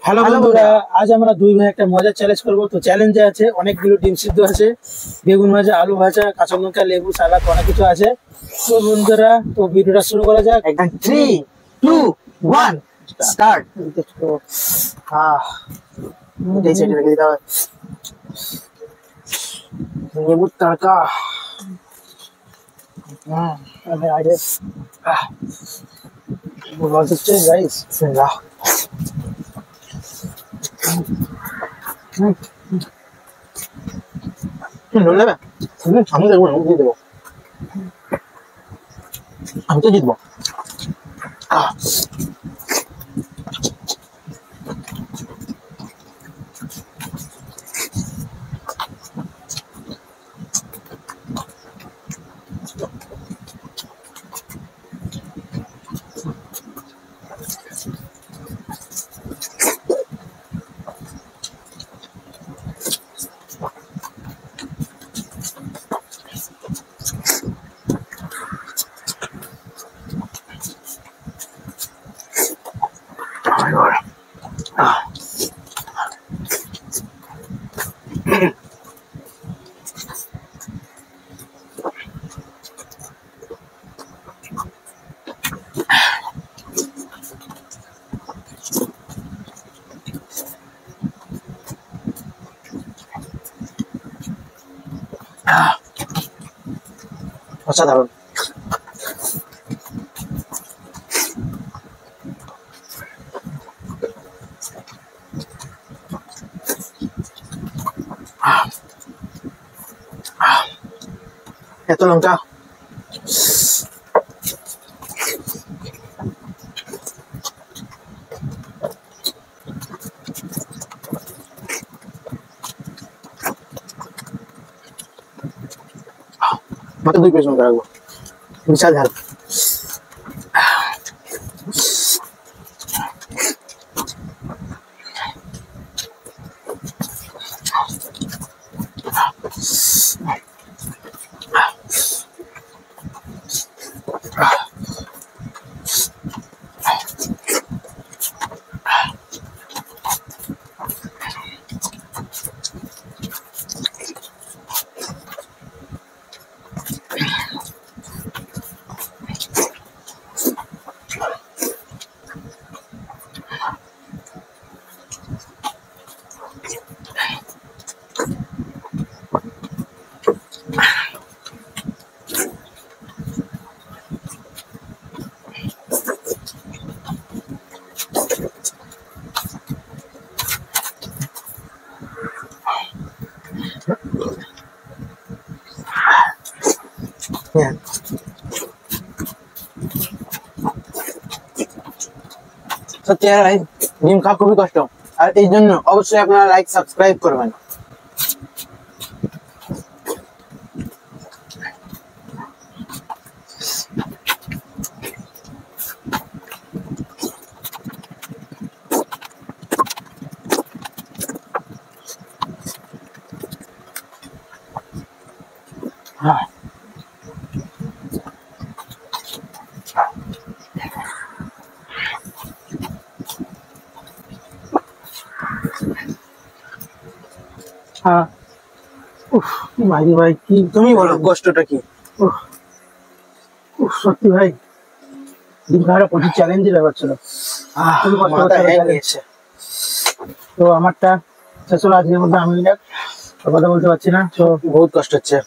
Hello বন্ধুরা, আজ আমরা দুই ভাই একটা মজার চ্যালেঞ্জ করবো। তো চ্যালেঞ্জে আছে অনেকগুলো ডিম সিদ্ধ আছে, বেগুন ভাজা, আলু ভাজা, কাঁচা লঙ্কা, লেবু, সালাদ, অনেক কিছু আছে। তো বন্ধুরা, তো ভিডিওটা শুরু করা যাক। 3, 2, 1 স্টার্ট। লেবুর তড়কা। আমি তো জিতবো। অসাধারণ। এত লঙ্কা। মাত্র 2 পিস লঙ্কা রাখবো, বিশাল ঝাল। সত্যি ভাই, ডিম খাওয়া খুবই কষ্ট, আর এই জন্য অবশ্যই আপনারা লাইক সাবস্ক্রাইব করবেন। ভাই কি তুমি বলো কষ্টটা কি? সত্যি ভাই, ডিম খাওয়াটা প্রচুর চ্যালেঞ্জের ব্যাপার ছিল। তো আমারটা শেষ হলো আজকের মধ্যে। আমি কথা বলতে পারছি না, তো বহুত কষ্ট হচ্ছে।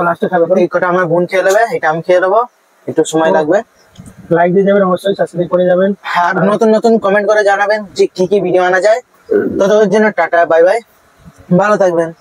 লাস্টে খাবে এই কটা আমার বোন খেয়ে নেবে, এটা আমি খেয়ে নেবো, একটু সময় লাগবে। লাইক দিয়ে যাবেন, অবশ্যই সাবস্ক্রাইব করে যাবেন, আর নতুন নতুন কমেন্ট করে জানাবেন যে কি কি ভিডিও আনা যায়। ততক্ষণের জন্য টাটা, বাই বাই, ভালো থাকবেন।